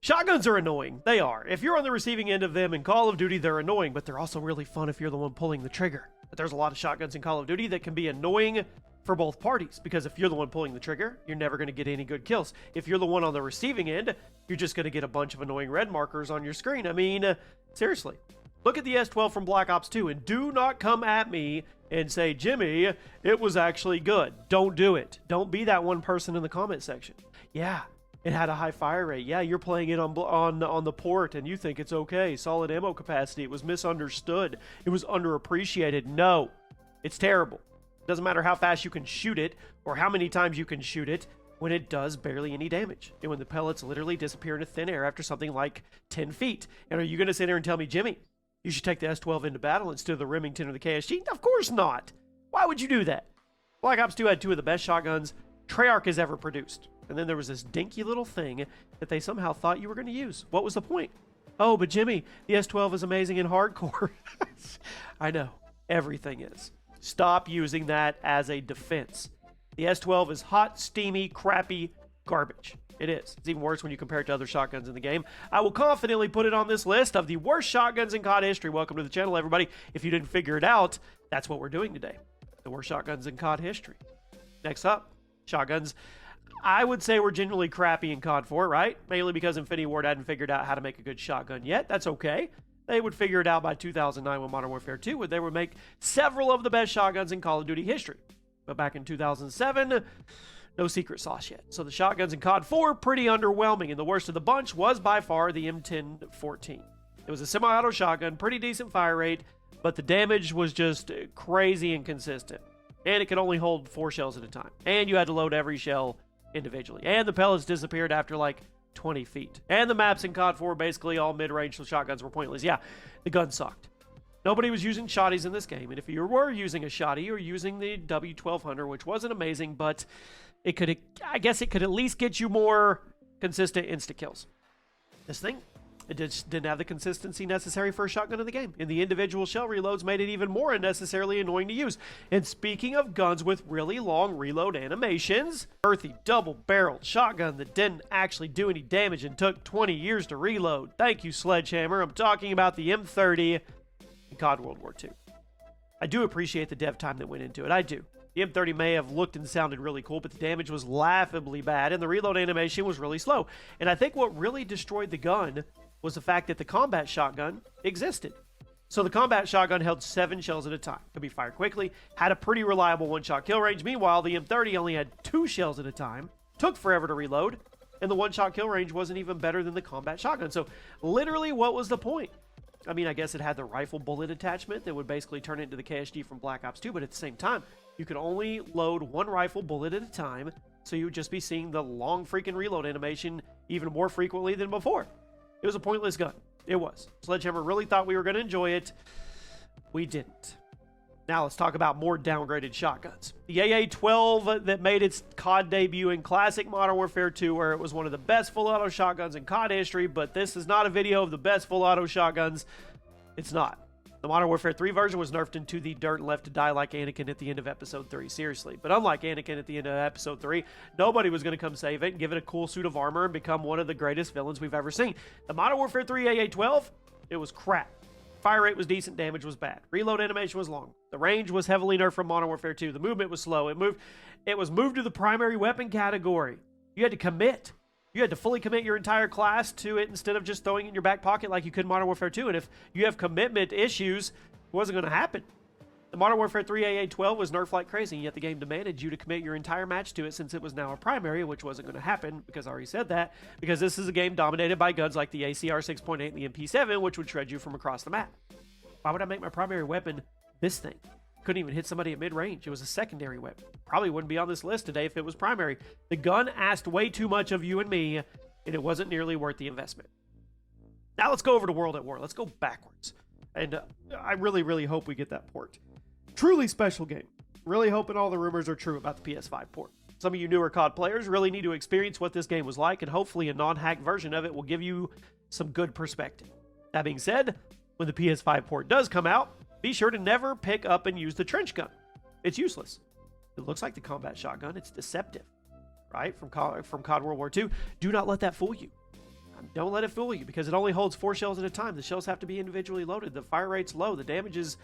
Shotguns are annoying. They are. If you're on the receiving end of them in Call of Duty, they're annoying, but they're also really fun if you're the one pulling the trigger. But there's a lot of shotguns in Call of Duty that can be annoying for both parties, because if you're the one pulling the trigger, you're never going to get any good kills. If you're the one on the receiving end, you're just going to get a bunch of annoying red markers on your screen. I mean, seriously. Look at the S12 from Black Ops 2, and do not come at me and say, Jimmy, it was actually good. Don't do it. Don't be that one person in the comment section. Yeah, it had a high fire rate. Yeah, you're playing it on the port, and you think it's okay. Solid ammo capacity. It was misunderstood. It was underappreciated. No, it's terrible. Doesn't matter how fast you can shoot it or how many times you can shoot it when it does barely any damage. And when the pellets literally disappear into thin air after something like 10 feet. And are you going to sit there and tell me, Jimmy, you should take the S12 into battle instead of the Remington or the KSG? Of course not. Why would you do that? Black Ops 2 had two of the best shotguns Treyarch has ever produced. And then there was this dinky little thing that they somehow thought you were going to use. What was the point? Oh, but Jimmy, the S12 is amazing in hardcore. I know. Everything is. Stop using that as a defense. The S12 is hot, steamy, crappy garbage. It is. It's even worse when you compare it to other shotguns in the game. I will confidently put it on this list of the worst shotguns in COD history. Welcome to the channel, everybody. If you didn't figure it out, that's what we're doing today. The worst shotguns in COD history. Next up, shotguns I would say were genuinely crappy in COD 4, right? Mainly because Infinity Ward hadn't figured out how to make a good shotgun yet. That's okay. They would figure it out by 2009 with Modern Warfare 2, where they would make several of the best shotguns in Call of Duty history. But back in 2007, no secret sauce yet. So the shotguns in COD 4, pretty underwhelming, and the worst of the bunch was by far the M1014. It was a semi-auto shotgun, pretty decent fire rate, but the damage was just crazy inconsistent. And it could only hold 4 shells at a time. And you had to load every shell individually. And the pellets disappeared after like 20 feet. And the maps in COD 4, basically all mid-range, so shotguns were pointless. Yeah, the gun sucked. Nobody was using shotties in this game, and if you were using a shotty, you were using the W1200, which wasn't amazing, but it could, I guess it could at least get you more consistent insta-kills. This thing, it just didn't have the consistency necessary for a shotgun in the game, and the individual shell reloads made it even more unnecessarily annoying to use. And speaking of guns with really long reload animations, earthy double-barreled shotgun that didn't actually do any damage and took 20 years to reload. Thank you, Sledgehammer. I'm talking about the M30 in COD World War II. I do appreciate the dev time that went into it. I do. The M30 may have looked and sounded really cool, but the damage was laughably bad, and the reload animation was really slow. And I think what really destroyed the gun was the fact that the combat shotgun existed. So the combat shotgun held 7 shells at a time, could be fired quickly, had a pretty reliable one-shot kill range. Meanwhile, the M30 only had 2 shells at a time, took forever to reload, and the one-shot kill range wasn't even better than the combat shotgun. So literally, what was the point? I mean, I guess it had the rifle bullet attachment that would basically turn it into the KSG from Black Ops 2, but at the same time, you could only load 1 rifle bullet at a time, so you would just be seeing the long freaking reload animation even more frequently than before. It was a pointless gun. It was. Sledgehammer really thought we were going to enjoy it. We didn't. Now let's talk about more downgraded shotguns. The AA-12 that made its COD debut in classic Modern Warfare 2, where it was one of the best full auto shotguns in COD history, but this is not a video of the best full auto shotguns. It's not. The Modern Warfare 3 version was nerfed into the dirt and left to die like Anakin at the end of Episode 3, seriously. But unlike Anakin at the end of Episode 3, nobody was going to come save it and give it a cool suit of armor and become one of the greatest villains we've ever seen. The Modern Warfare 3 AA-12, it was crap. Fire rate was decent, damage was bad. Reload animation was long. The range was heavily nerfed from Modern Warfare 2. The movement was slow. It was moved to the primary weapon category. You had to commit. You had to fully commit your entire class to it instead of just throwing it in your back pocket like you could in Modern Warfare 2. And if you have commitment issues, it wasn't going to happen. The Modern Warfare 3 AA-12 was nerfed like crazy, yet the game demanded you to commit your entire match to it since it was now a primary, which wasn't going to happen because I already said that, because this is a game dominated by guns like the ACR 6.8 and the MP7, which would shred you from across the map. Why would I make my primary weapon this thing? Couldn't even hit somebody at mid-range. It was a secondary weapon. Probably wouldn't be on this list today if it was primary. The gun asked way too much of you and me, and it wasn't nearly worth the investment. Now let's go over to World at War. Let's go backwards. And I really, really hope we get that port. Truly special game. Really hoping all the rumors are true about the PS5 port. Some of you newer COD players really need to experience what this game was like, and hopefully a non-hacked version of it will give you some good perspective. That being said, when the PS5 port does come out, be sure to never pick up and use the trench gun. It's useless. It looks like the combat shotgun. It's deceptive, right? From COD World War II. Do not let that fool you. Don't let it fool you, because it only holds 4 shells at a time. The shells have to be individually loaded. The fire rate's low. The damage is...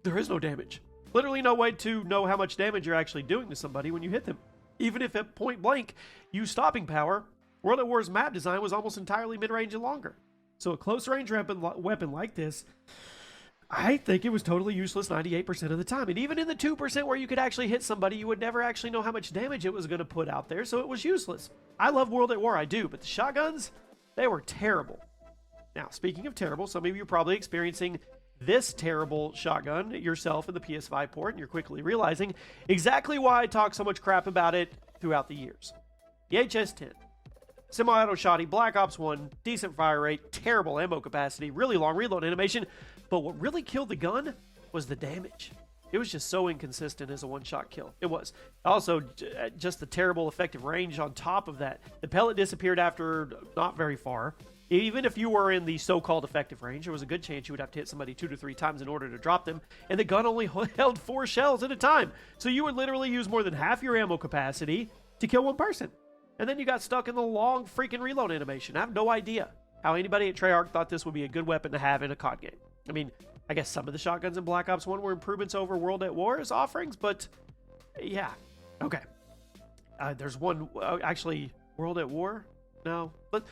There is no damage. Literally no way to know how much damage you're actually doing to somebody when you hit them. Even if at point blank, use stopping power, World at War's map design was almost entirely mid-range and longer. So a close-range weapon like this, I think it was totally useless 98% of the time. And even in the 2% where you could actually hit somebody, you would never actually know how much damage it was going to put out there, so it was useless. I love World at War, I do, but the shotguns, they were terrible. Now, speaking of terrible, some of you are probably experiencing this terrible shotgun yourself in the PS5 port, and you're quickly realizing exactly why I talk so much crap about it throughout the years. The HS-10. Semi-auto shotty, Black Ops 1, decent fire rate, terrible ammo capacity, really long reload animation, but what really killed the gun was the damage. It was just so inconsistent as a one-shot kill. It was. Also, just the terrible effective range on top of that. The pellet disappeared after not very far. Even if you were in the so-called effective range, there was a good chance you would have to hit somebody 2 to 3 times in order to drop them, and the gun only held 4 shells at a time. So you would literally use more than half your ammo capacity to kill one person. And then you got stuck in the long freaking reload animation. I have no idea how anybody at Treyarch thought this would be a good weapon to have in a COD game. I mean, I guess some of the shotguns in Black Ops 1 were improvements over World at War's offerings, but yeah. Okay. There's one, actually, World at War? No. But,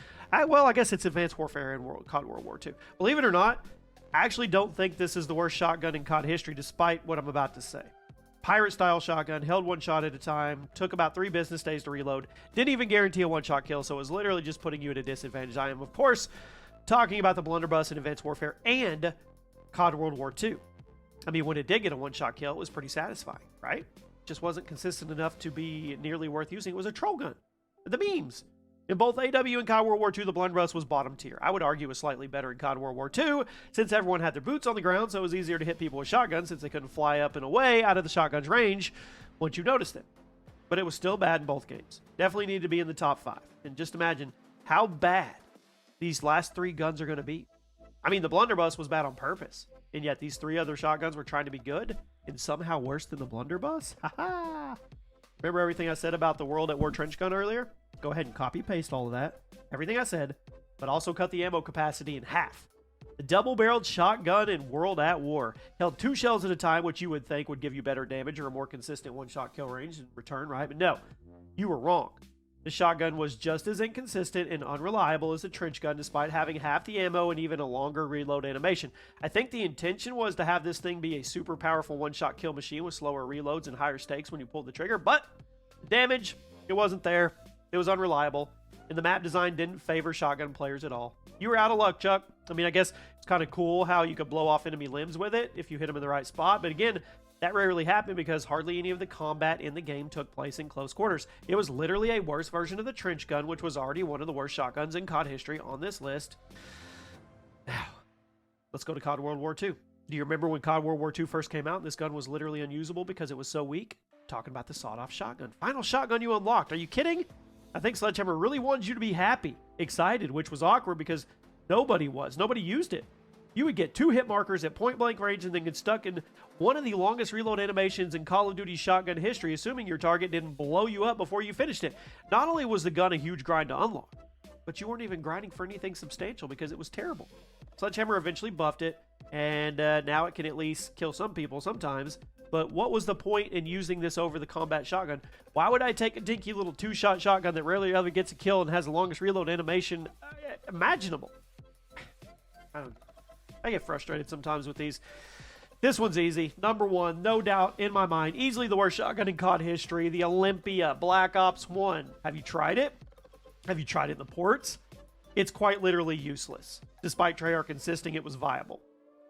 well, I guess it's Advanced Warfare in COD World War II. Believe it or not, I actually don't think this is the worst shotgun in COD history, despite what I'm about to say. Pirate-style shotgun, held 1 shot at a time, took about 3 business days to reload, didn't even guarantee a 1-shot kill, so it was literally just putting you at a disadvantage. I am, of course, talking about the blunderbuss in Advanced Warfare and COD World War II. I mean, when it did get a 1-shot kill, it was pretty satisfying, right? Just wasn't consistent enough to be nearly worth using. It was a troll gun. The memes. In both AW and COD World War II, the blunderbuss was bottom tier. I would argue it was slightly better in COD World War II, since everyone had their boots on the ground, so it was easier to hit people with shotguns since they couldn't fly up and away out of the shotgun's range once you noticed them. But it was still bad in both games. Definitely needed to be in the top 5. And just imagine how bad these last 3 guns are going to be. I mean, the blunderbuss was bad on purpose, and yet these 3 other shotguns were trying to be good and somehow worse than the blunderbuss? Haha! Remember everything I said about the World at War trench gun earlier? Go ahead and copy paste all of that. Everything I said, but also cut the ammo capacity in half. The double-barreled shotgun in World at War held 2 shells at a time, which you would think would give you better damage or a more consistent 1-shot kill range in return, right? But no, you were wrong. The shotgun was just as inconsistent and unreliable as the trench gun, despite having half the ammo and even a longer reload animation. I think the intention was to have this thing be a super powerful 1-shot kill machine with slower reloads and higher stakes when you pulled the trigger, but the damage, it wasn't there. It was unreliable, and the map design didn't favor shotgun players at all. You were out of luck, Chuck. I mean, I guess it's kind of cool how you could blow off enemy limbs with it if you hit them in the right spot, but again, that rarely happened because hardly any of the combat in the game took place in close quarters. It was literally a worse version of the trench gun, which was already one of the worst shotguns in COD history on this list. Now, let's go to COD World War II. Do you remember when COD World War II first came out and this gun was literally unusable because it was so weak? Talking about the sawed-off shotgun. Final shotgun you unlocked. Are you kidding? I think Sledgehammer really wanted you to be happy, excited, which was awkward because nobody was. Nobody used it. You would get 2 hit markers at point-blank range and then get stuck in one of the longest reload animations in Call of Duty shotgun history, assuming your target didn't blow you up before you finished it. Not only was the gun a huge grind to unlock, but you weren't even grinding for anything substantial because it was terrible. Sledgehammer eventually buffed it, and now it can at least kill some people sometimes. But what was the point in using this over the combat shotgun? Why would I take a dinky little 2-shot shotgun that rarely ever gets a kill and has the longest reload animation imaginable? I get frustrated sometimes with these. This one's easy. Number 1, no doubt in my mind, easily the worst shotgun in COD history, the Olympia Black Ops 1. Have you tried it? Have you tried it in the ports? It's quite literally useless, despite Treyarch insisting it was viable.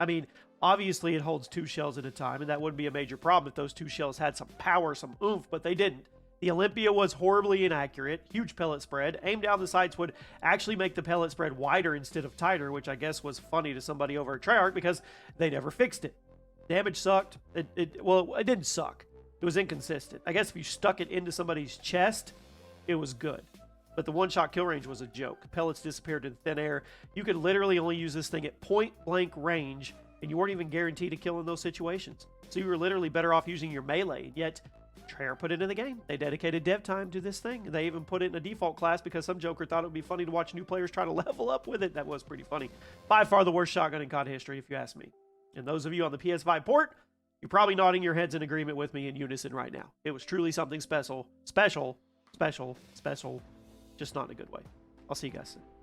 I mean, obviously it holds 2 shells at a time, and that wouldn't be a major problem if those 2 shells had some power, some oomph, but they didn't. The Olympia was horribly inaccurate, huge pellet spread. Aim down the sights would actually make the pellet spread wider instead of tighter, which I guess was funny to somebody over at Treyarch because they never fixed it. Damage sucked. Well, it didn't suck. It was inconsistent. I guess if you stuck it into somebody's chest, it was good. But the 1-shot kill range was a joke. Pellets disappeared in thin air. You could literally only use this thing at point-blank range, and you weren't even guaranteed a kill in those situations. So you were literally better off using your melee, and yet Treyarch put it in the game. They dedicated dev time to this thing. They even put it in a default class because some joker thought it would be funny to watch new players try to level up with it. That was pretty funny. By far the worst shotgun in COD history, if you ask me. And those of you on the PS5 port, you're probably nodding your heads in agreement with me in unison right now. It was truly something special. Special. Just not in a good way. I'll see you guys soon.